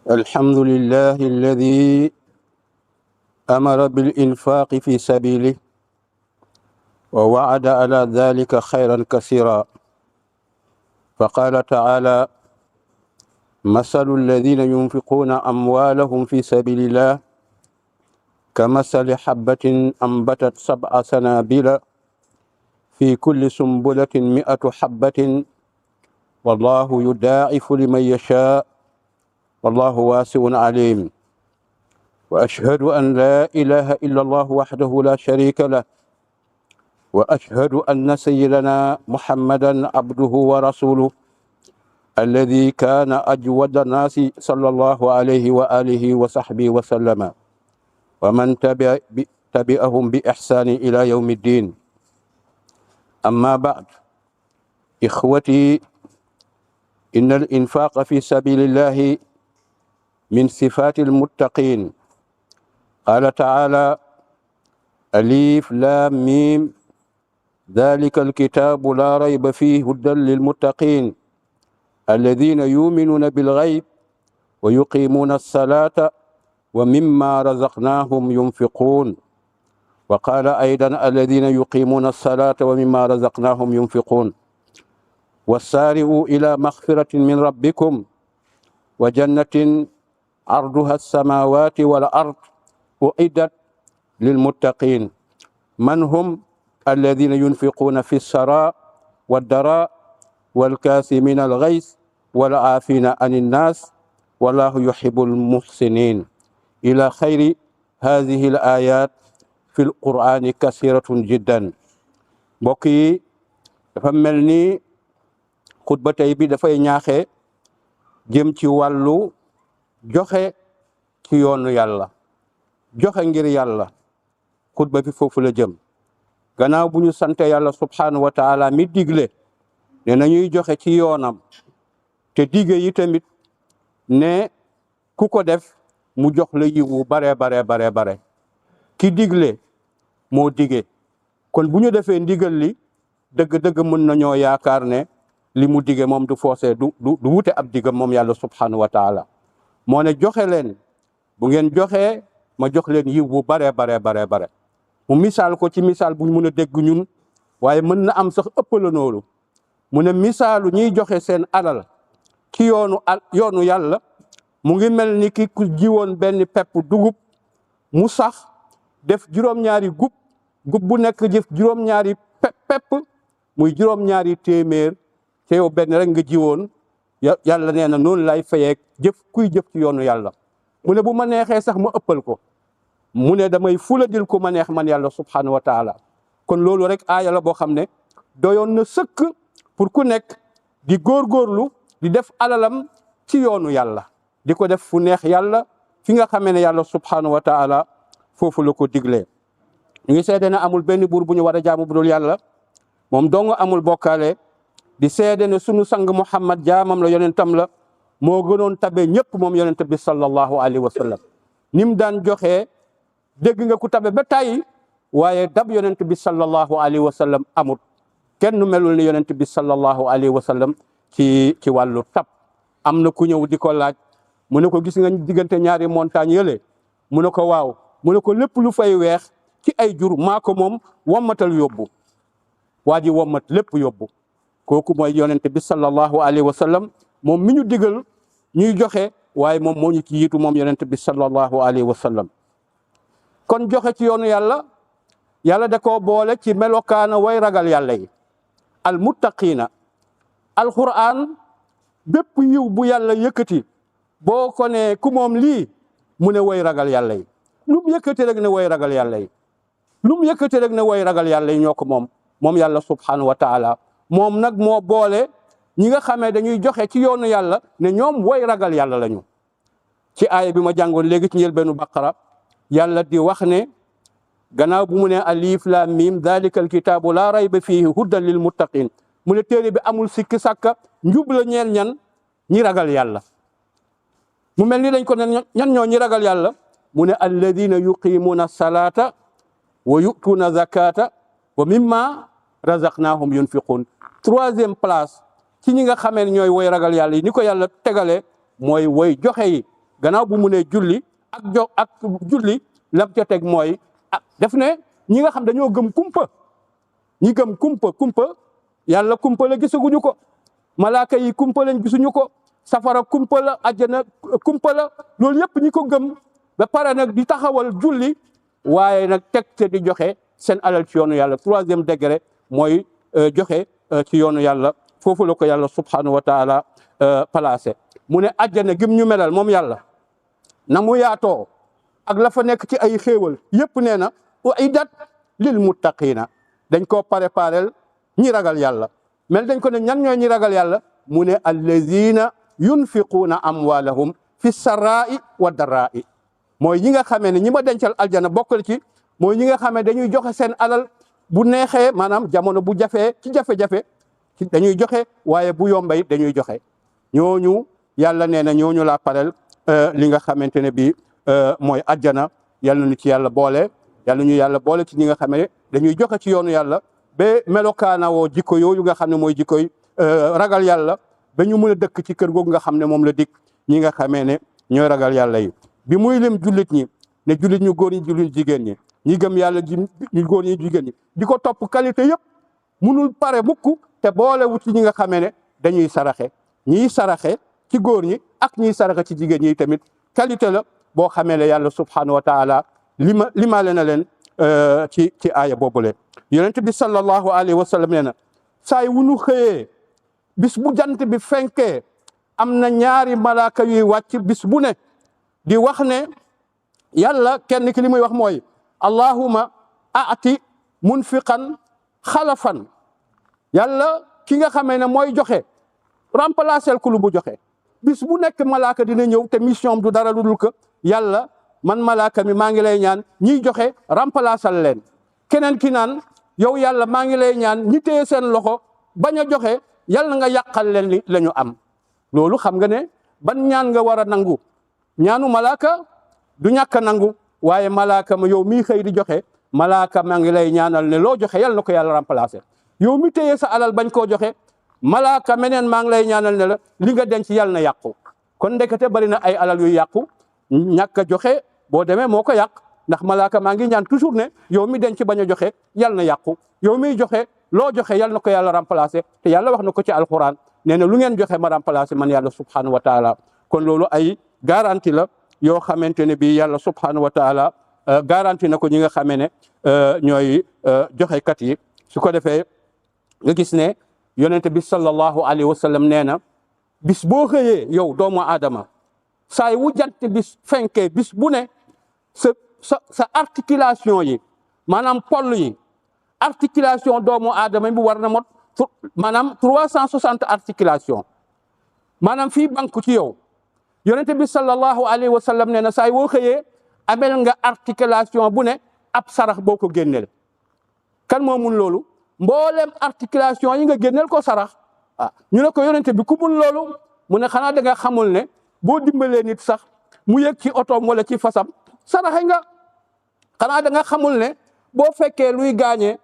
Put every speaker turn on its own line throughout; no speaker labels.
الحمد لله الذي أمر بالإنفاق في سبيله ووعد على ذلك خيرا كثيرا فقال تعالى مثل الذين ينفقون أموالهم في سبيل الله كمثل حبة أنبتت 7 سنابل في كل سنبلة 100 حبة والله يضاعف لمن يشاء والله واسع عليم وأشهد أن لا إله إلا الله وحده لا شريك له وأشهد أن سيدنا محمدا عبده ورسوله الذي كان أجود الناس صلى الله عليه وآله وصحبه وسلم ومن تبعهم بإحسان إلى يوم الدين. أما بعد إخوتي، إن الإنفاق في سبيل الله من صفات المتقين. قال تعالى ألف لام ميم ذلك الكتاب لا ريب فيه هدى للمتقين الذين يؤمنون بالغيب ويقيمون الصلاة ومما رزقناهم ينفقون. وقال أيضا الذين يقيمون الصلاة ومما رزقناهم ينفقون. وسارعوا إلى مغفرة من ربكم وجنة عرضها السماوات والأرض أعدت للمتقين. من هم؟ الذين ينفقون في السراء والضراء والكاظمين الغيظ والعافين عن الناس والله يحب المحسنين إلى خير هذه الآيات في القرآن كثيرة جدا. mbokk yi dafa mel ni xutba tey bi dafay ñaaxe jëm ci wàllu joxe ci yoonu yàlla, joxe ngir yàlla. xutba bi foofu la jëm. gannaaw bu ñu sante yàlla subhanahu wa taala mi digle ne nañuy joxe ci yoonam, te dige yi tamit ne ku ko def mu jox la yiwu bare bare. ki digle moo dige, kon bu ñu defee ndigal li dëgg-dëgg mën nañoo yaakaar ne li mu dige moom du forcé du wute ab digam moom yàlla subhanahu wa taala. moo ne joxe leen, bu ngeen joxee ma jox leen yiw bu bare. mu misaal ko ci misaal bu ñu mën a dégg ñun, waaye mën na am sax ëpp la noonu. mu ne misaalu ñiy joxe seen alal ci yoonu yàlla mu ngi mel ni ki ku jiwoon benn pepp dugub mu sax def juróom-ñaari gub bu nekk jëf juróom-ñaari pepp muy juróom-ñaari téeméer, te yow benn rek nga jiwoon. yàlla nee na noonu lay fayeek kuy jëf ci yoonu yàlla. mu ne bu ma neexee sax ma ëppal ko, mu ne damay fuladil ko ma neex man yàlla subhanahu wa taala. kon loolu rek aaya la boo xam ne doyoon na sëkk pour ku nekk di góorgóorlu di def alalam ci yoonu yàlla, di ko def fu neex yàlla, fi nga xamee ne yàlla subhanahu wa taala foofu la ko diglee. ñu ngi seede ne amul benn buur bu ñu war a jaamu bu dul yàlla, moom dong amul bokkaale. di seede ne sunu sang Muhammad jaamam la, yonentam la, moo gënoon tabe ñëpp moom yonent bi sallallahu alayhi wa sallam. ni mu daan joxe dégg nga ku tabe ba tàyyi, waaye dab yonent bi sallallahu alayhi wa sallam amut. kenn melul ni yonent bi sallallahu alayhi wa sallam ci wàllu tab. am na ku ñëw di ko laaj, mu ne ko gis nga diggante ñaari montagne yële? mu ne ko waaw. mu ne ko lépp lu fay weex ci ay jur maa ko moom, wommatal yóbbu. waa ji wommat lépp yóbbu. kooku mooy yonent bi sallallahu alayhi wa sallam, moom mi ñu digal ñuy joxe, waaye moom moo ñu ci yiitu moom yonent bi sallallahu alayhi wa sallam. kon joxe ci yoonu yàlla da koo boole ci melokaana way ragal yàlla yi, al muttaqiina. alquran bépp yiw bu yàlla yëkkati boo ko ne ku moom lii, mu ne way ragal yàlla yi. lu mu yëkkati rek ne way ragal yàlla yi, lu mu yëkkati rek ne way ragal yàlla yi ñoo ko moom yàlla subhanahu wa taala. moom nag moo boole ñi nga xamee dañuy joxe ci yoonu yàlla ne ñoom way ragal yàlla lañu. ci aaya bi ma jàngoon léegi ci njëlbeenu baqara, yàlla di wax ne gannaaw bu mu ne alif lam mim dalikal kitaabu laa rayba fiihi hudan lil muttaqin, mu ne téere bi amul sikki sàkka, njub la ñeel ñan? ñi ragal yàlla. mu mel ni dañ ko ne ñan ñoo ñi ragal yàlla? mu ne alladina yuqimuuna salata wa yu'tuuna zakata wa mimma razaqnahum yunfiqun. 3e place ci ñi nga xamee ne ñooy woy ragal yàlla yi ni ko yàlla tegale mooy woy joxe yi. gannaaw bu mu ne julli ak julli lam ca teg mooy def ne ñi nga xam dañoo gëm kumpa ñi gëm kumpa yàlla kumpa la gisaguñu ko malaaka yi kumpa lañ gisuñu ko safara kumpa la àjjana kumpa la loolu yëpp ñi ko gëm ba pare nag di taxawal julli waaye nag teg te di joxe seen alal ci yoonu yàlla 3e degré mooy joxe ci yoonu yàlla foofu la ko yàlla subhanahu wa taala placé mu ne àjjana gim ñu melal moom yàlla na mu yaatoo ak la fa nekk ci ay xéewal yëpp nee na uiddat lil muttaqina dañ koo préparel ñi ragal yàlla mel dañ ko ne ñan ñooy ñi ragal yàlla mu ne allazina yunfiquuna amwalahum fi sarra'i wa darra'i mooy ñi nga xamee ne ñi ma dencal aljana bokkal ci mooy ñi nga xamee dañuy joxe seen alal bu neexee maanaam jamono bu jafee ci jafe-jafe dañuy joxe waaye bu yombay dañuy joxe ñooñu yàlla nee na ñooñu laa parel li nga xamante ne bii mooy aljana yàlla ñu ci yàlla boole yàlla ñu yàlla boole ci ñi nga xam ne dañuy joxe ci yoonu yàlla ba melokaanawoo jikko yooyu nga xam ne mooy jikkoy ragal yàlla ba ñu mën a dëkk ci kër googu nga xam ne moom la dig ñi nga xamee ne ñooy ragal yàlla yi bi muy lim jullit ñi ne jullit ñu góor ñi jullit jigéen ñi ñi gëm yàlla ñu góor ñi jigéen ñi di ko topp qualité yëpp munul pare mukk te boolewut ci ñi nga xamee ne dañuy saraxe ñiy saraxe ci góor ñi ak ñiy saraxe ci jigéen ñi tamit qualité la boo xamee ne yàlla subhanahu wa taala limaale na leen ci aaya boobule yonent bi sallallahu alayhi wa sallam nee na saay wu ñu xëyee bis bu jant bi fenkee am na ñaari malaaka yuy wàcc bis bu ne di wax ne yàlla kenn ki li muy wax mooy allahumma aati munfiqan xalafan yàlla ki nga xamee ne mooy joxe remplacer ku lu bu joxe bis bu nekk malaaka dina ñëw te mission du dara lu dul ko yàlla man malaaka mi maa ngi lay ñaan ñiy joxe remplacer leen keneen ki naan yow yàlla maa ngi lay ñaan ñi téye seen loxo bañ a joxe yàlla nga yàqal leen li la ñu am loolu xam nga ne ban ñaan nga war a nangu ñaanu malaaka du ñàkk a nangu waaye malaaka ma yow mii xëy di joxe malaaka maa ngi lay ñaanal ne loo joxe yàlla na ko yàlla remplacer yow mi téye sa alal bañ koo joxe malaaka meneen maa ngi lay ñaanal ne la li nga denc yàlla na yàqu kon ndekete bari na ay alal yu yàqu ñàkk a joxe boo demee moo ko yàq ndax malaaka maa ngi ñaan toujours ne yow mi denc bañ a joxe yàlla na yàqu yow miy joxe loo joxe yàlla na ko yàlla remplacer te yàlla wax na ko ci alquran nee na lu ngeen joxe ma remplacer man yàlla subhanahu wa taala kon loolu ay garantie la yoo xamante ne bii yàlla subhanahu wa taala garantie na ko ñi nga xamee ne ñooy joxekat yi su ko defee nga gis ne yonente bi sallallahu alayhi wa sallam nee na bis boo xëyee yow doomu aadama saay wu jant bis fenkee bis bu ne sa articulation yi maanaam poll yi articulation doomu aadama bi war na mot maanaam 360 articulation maanaam fii banque ci yow yonente bi sallallahu alayhi wa sallam nee na saay woo xëyee amel nga articulation bu ne ab sarax boo ko génneel kan moo mun loolu mboolem articulation yi nga génneel ko sarax ñu ne ko yonente bi ku mun loolu mu ne xanaa da nga xamul ne boo dimbalee nit sax mu yëg ci otoom wala ci fasam saraxe nga xanaa da nga xamul ne boo fekkee luy gaañee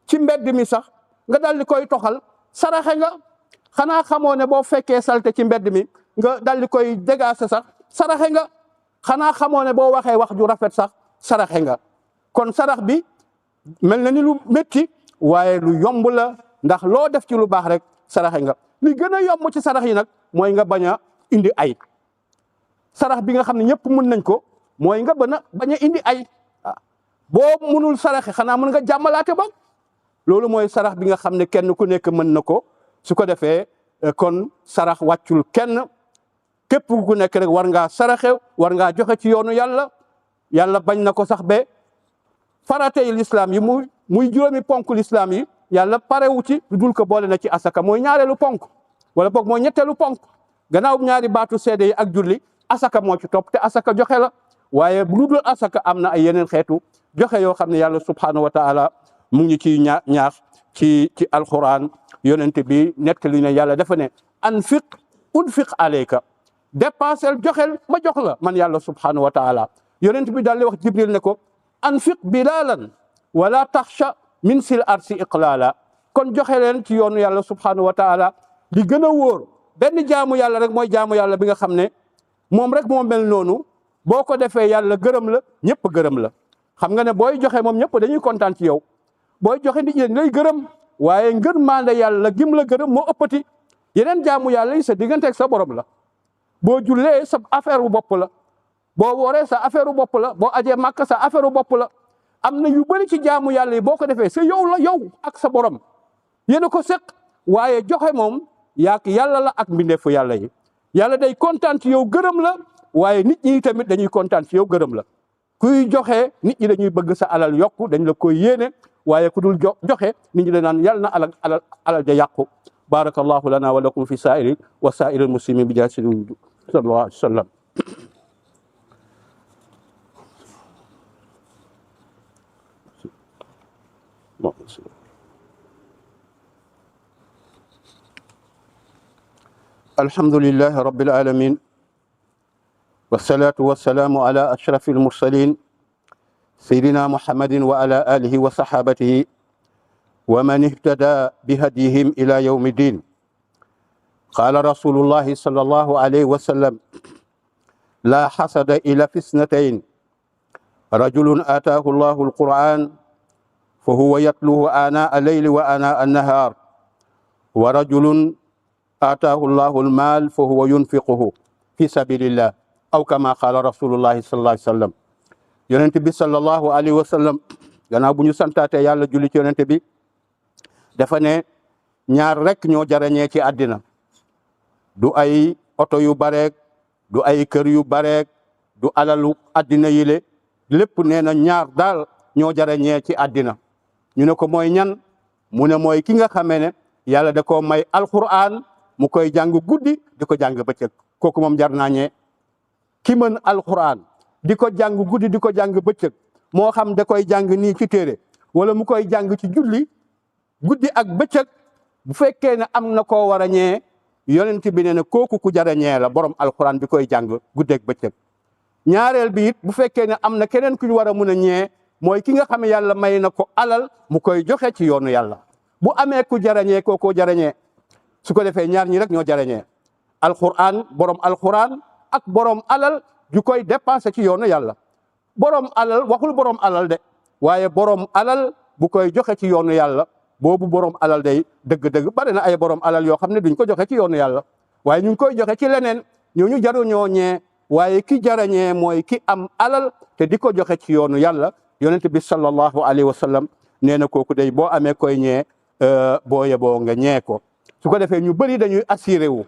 ci mbedd mi sax nga dal di koy toxal saraxe nga xanaa xamoo ne boo fekkee salte ci mbedd mi nga dal di koy dégaase sax saraxe nga xanaa xamoo ne boo waxee wax ju rafet sax saraxe nga kon sarax bi mel na ni lu métti waaye lu yomb la ndax loo def ci lu baax rek saraxe nga li gën a yomb ci sarax yi nag mooy nga bañ a indi ay sarax bi nga xam ne ñëpp mën nañ ko mooy nga bañ a indi ay boo mënul saraxe xanaa mën nga jàmmalaate ba loolu mooy sarax bi nga xam ne kenn ku nekk mën na ko su ko defee kon sarax wàccul kenn képp ku nekk rek war ngaa saraxe war ngaa joxe ci yoonu yàlla bañ na ko sax ba faratey l'islam yi muy juróomi ponk l'islam yi yàlla parewu ci dul ko boole na ci asaka mooy ñaareelu ponk wala boog mooy ñetteelu ponk gannaaw ñaari baatu seede yi ak julli asaka moo ci topp te asaka joxe la waaye bu dul asaka am na ay yeneen xeetu joxe yoo xam ne yàlla subhanahu wa taala mu ngi ciy ñaax ci alquran yonent bi nettali ne yàlla dafa ne unfiq alayka dépensel joxel ma jox la man yàlla subhanahu wa taala yonent bi daal di wax jibril ne ko anfiq bilalan wala taxsha min sil arsi iqlala kon joxe leen ci yoonu yàlla subhanahu wa taala li gën a wóor benn jaamu yàlla rek mooy jaamu yàlla bi nga xam ne moom rek moo mel noonu boo ko defee yàlla gërëm la ñëpp gërëm la. xam nga ne booy joxe moom ñëpp dañuy kontaan ci yow booy joxe nit ñi dañ lay gërëm waaye ngërmande yàlla gim la gërëm moo ëppati. yeneen jaamu yàlla yi sa digganteeg sa borom la boo jullee sa affaire bu bopp la boo wooree sa affaire bu bopp la boo ajee màkk sa affaire bu bopp la. am na yu bëri ci jaamu yàlla yi boo ko defee sa yow la yow ak sa borom yéen a ko seq waaye joxe moom yaak yàlla la ak mbindeefu yàlla yi. yàlla day kontaan ci yow gërëm la waaye nit ñi tamit dañuy kontaan ci yow gërëm la. kuy joxe nit ñi dañuy bëgg sa alal yokku dañ la koy yéene waaye ku dul joxe nit ñi dañ naan yàlla na alal ja yàqu. barakallahu lana wa lakum fi saa'iri wa saa'iril muslimin bi jaahi sallallahu alayhi wa sallam. alhamdulillahi rabbil alamin wassalatu wassalamu ala ashrafil mursalin sayyidina muhammadin wa ala alihi wa sahabatihi wa man ihtada bihadihim ila yawmi din. qala rasulullahi sallallahu alayhi wa sallam la hasada illa fi ithnatayn rajulun ataahu allahu alquran فهو يتلوه آناء الليل وآناء النهار ورجل آتاه الله المال فهو ينفقه في سبيل الله أو كما قال رسول الله صلى الله عليه وسلم. yonent bi sallallahu alayhi wa sallam gannaaw bu ñu santaatee yàlla julli ci yonent bi dafa ne ñaar rek ñoo jarañee ci àddina du ay oto yu bareek du ay kër yu bareek du alalu àddina yile lépp nee na ñaar daal ñoo jarañee ci àddina. ñu ne ko mooy ñan mu ne mooy ki nga xamee ne yàlla da koo may alquran mu koy jàng guddi di ko jàng bëccëg kooku moom jar naa ñee. ki mën alquran di ko jàng guddi di ko jàng bëccëg moo xam da koy jàng nii ci téere wala mu koy jàng ci julli guddi ak bëccëg bu fekkee ne am na koo war a ñee yonent bi ne ne kooku ku jar a ñee la borom alquran bi koy jàng guddi ak bëccëg. ñaareel bi it bu fekkee ne am na keneen ku ñu war a mun a ñee mooy ki nga xam ne yàlla may na ko alal mu koy joxe ci yoonu yàlla bu amee ku jarañee kookoo jarañee su ko defee ñaar ñi rek ñoo jarañee alquran borom alquran ak borom alal ju koy dépensé ci yoonu yàlla. borom alal waxul borom alal de waaye borom alal bu koy joxe ci yoonu yàlla boobu borom alal day dëgg-dëgg bari na ay borom alal yoo xam ne duñ ko joxe ci yoonu yàlla waaye ñu ngi koy joxe ci leneen ñooñu jaruñoo ñee waaye ki jarañee mooy ki am alal te di ko joxe ci yoonu yàlla. yonent bi sallallahu alayhi wa sallam nee na kooku day boo amee koy ñee boo yeboo nga ñee ko su ko defee ñu bëri dañuy assuré wu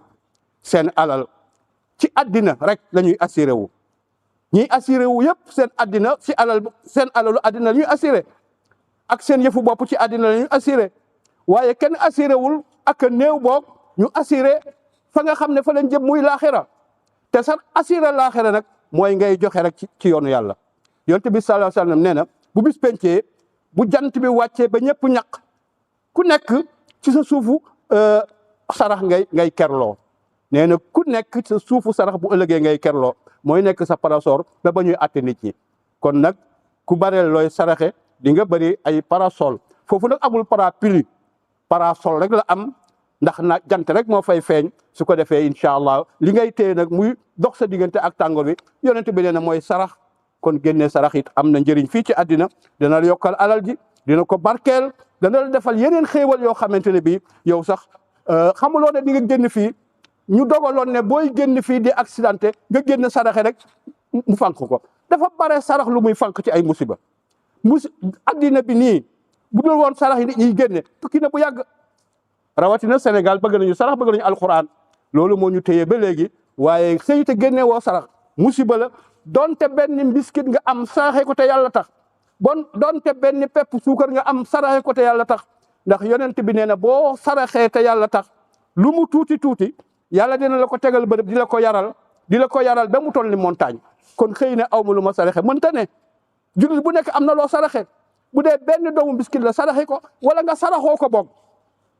seen alal ci àddina rek la ñuy assuré wu ñiy assuré wu yëpp seen àddina ci alal seen alalu àddina la ñuy assuré ak seen yëfu bopp ci àddina la ñuy assuré waaye kenn assuré wul ak néew boog ñu assuré fa nga xam ne fa lañ jëm muy laaxira te sax assuré laaxira nag mooy ngay joxe rek ci yoonu yàlla. yonent bi sallallahu alayhi wa sallam nee na bu bis pencee bu jant bi wàccee ba ñëpp ñaq ku nekk ci sa suufu sarax ngay kerloo nee na ku nekk sa suufu sarax bu ëllëgee ngay kerloo mooy nekk sa parasor ba ñuy àtte nit ñi. kon nag ku bareel looy saraxe di nga bëri ay parasol foofu nag amul parapluie parasol rek la am ndax na jant rek moo fay feeñ su ko defee incha allah li ngay téye nag muy dox sa diggante ak tàngoor bi yonent bi nee na mooy sarax. kon génne sarax it am na njëriñ fii ci àddina dana la yokkal alal ji dina ko barkeel dana la defal yeneen xéewal yoo xamante ne bii yow sax xamuloo ne di nga génn fii ñu dogaloon ne booy génn fii di accidenté nga génn saraxe rek mu fànq ko dafa bare sarax lu muy fànq ci ay musiba àddina bi nii bu dul woon sarax yi nit ñuy génne tukki na bu yàgg rawatina Sénégal bëgg nañu sarax bëgg nañu alxuraan loolu moo ñu téye ba léegi waaye xëy te génne woo sarax musiba la. donte benn mbiskit nga am saraxe ko te yàlla tax donte benn pepp suukar nga am saraxe ko te yàlla tax ndax yonent bi nee na boo saraxee te yàlla tax lu mu tuuti tuuti yàlla dina la ko tegal bërëb di la ko yaral ba mu toll ni montagne. kon xëy na aw ma lu ma saraxe mënta ne jullit bu nekk am na loo saraxe bu dee benn doomu mbiskit la saraxe ko wala nga saraxoo ko boog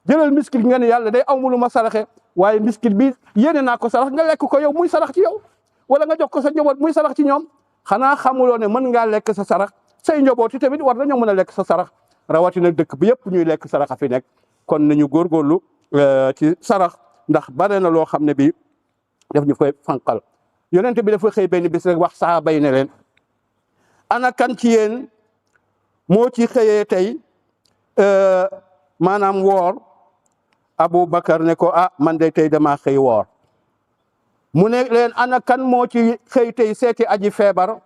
jëlal mbiskit nga ne yàlla day aw ma lu ma saraxe waaye mbiskit bi yéene naa ko sarax nga lekk ko yow muy sarax ci yow. wala nga jox ko sa njaboot muy sarax ci ñoom xanaa xamuloo ne mën ngaa lekk sa sarax say njaboot yi tamit war nañoo mën a lekk sa sarax rawatina dëkk bi yëpp ñuy lekk sarax a fi nekk kon nañu góorgóorlu ci sarax ndax bare na loo xam ne bi daf ñu koy fanqal yonent bi dafa xëy benn bis rek wax sahaaba yi ne leen ana kan ci yéen moo ci xëyee tey maanaam woor Abu Bakar ne ko ah man de tey damaa xëy woor mu ne leen ana kan moo ci xëy tey seeti aji feebar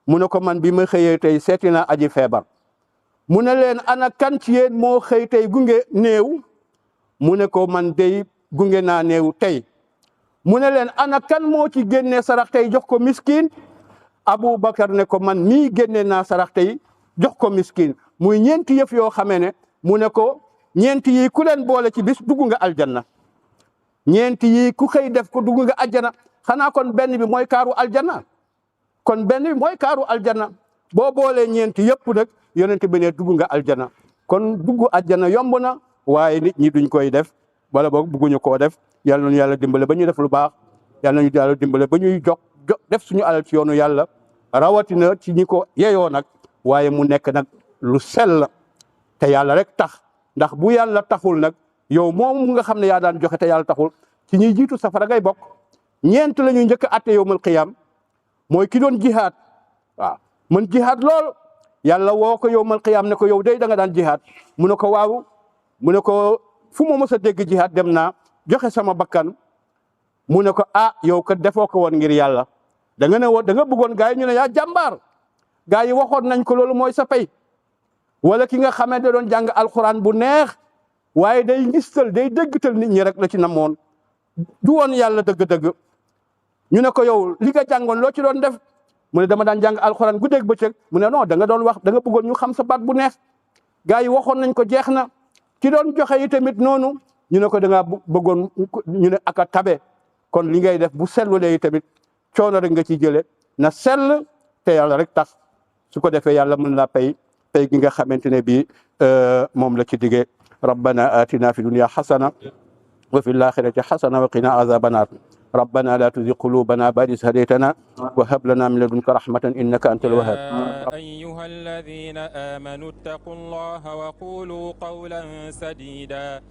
mu ne ko man bi ma xëyee tey seeti naa aji feebar mu ne leen ana kan ci yéen moo xëy tey gunge néew mu ne ko man dey gunge naa néew tey mu ne leen ana kan moo ci génnee sarax tey jox ko miskin Abu Bakar ne ko man mii génne naa sarax tey jox ko miskin muy ñeenti yëf yoo xamee ne mu ne ko ñeenti yi ku leen boole ci bis dugg nga aljanna ñeenti yi ku xëy def ko dugg nga aljanna xanaa kon benn bi mooy kaaru aljanna kon benn bi mooy kaaru aljanna boo boolee ñeenti yëpp nag yonent bi ne dugg nga aljanna kon dugg aljanna yomb na waaye nit ñi duñ koy def wala boog bugguñu koo def yàlla nañu yàlla dimbale ba ñuy def lu baax yàlla nañu yàlla dimbale ba ñuy jox def suñu alal ci yoonu yàlla rawatina ci ñi ko yeyoo nag waaye mu nekk nag lu sell te yàlla rek tax ndax bu yàlla taxul nag yow moom nga xam ne yaa daan joxe te yàlla taxul ci ñuy jiitu safara ngay bokk ñeent la ñuy njëkk a atte yowmal qiyaam mooy ki doon jihaad waaw man jihaad lool yàlla woo ko yowmal qiyaam ne ko yow day da nga daan jihaad mu ne ko waaw mu ne ko fu ma mës a dégg jihaad dem naa joxe sama bakkan mu ne ko ah yow kat defoo ko woon ngir yàlla da nga ne woon da nga bëggoon gaa yi ñu ne yaa jàmbaar gaa yi waxoon nañ ko loolu mooy sa pay wala ki nga xamee da doon jàng alxuraan bu neex waaye day ngistal day dëggtal nit ñi rek la ci namoon du woon yàlla dëgg-dëgg ñu ne ko yow li nga jàngoon loo ci doon def mu ne dama daan jàng alxuraan guddeeg bëccëg mu ne non da nga doon wax da nga bëggoon ñu xam sa baat bu neex gaa yi waxoon nañ ko jeex na ci doon joxe yi tamit noonu ñu ne ko da ngaa bëggoon ñu ne aka tabe kon li ngay def bu sellulee yi tamit coono rek nga ciy jëlee na sell te yàlla rek tax su ko defee yàlla mën laa pay gi nga xamante ne bii moom la ci diggee rabbana atina fi dunya xasana wa fi l-axirati xasana wa qina azaba naar ربنا لا تزغ قلوبنا بعد إذ هديتنا وهب لنا من لدنك رحمة إنك أنت الوهاب
أيها الذين آمنوا اتقوا الله وقولوا قولا سديدا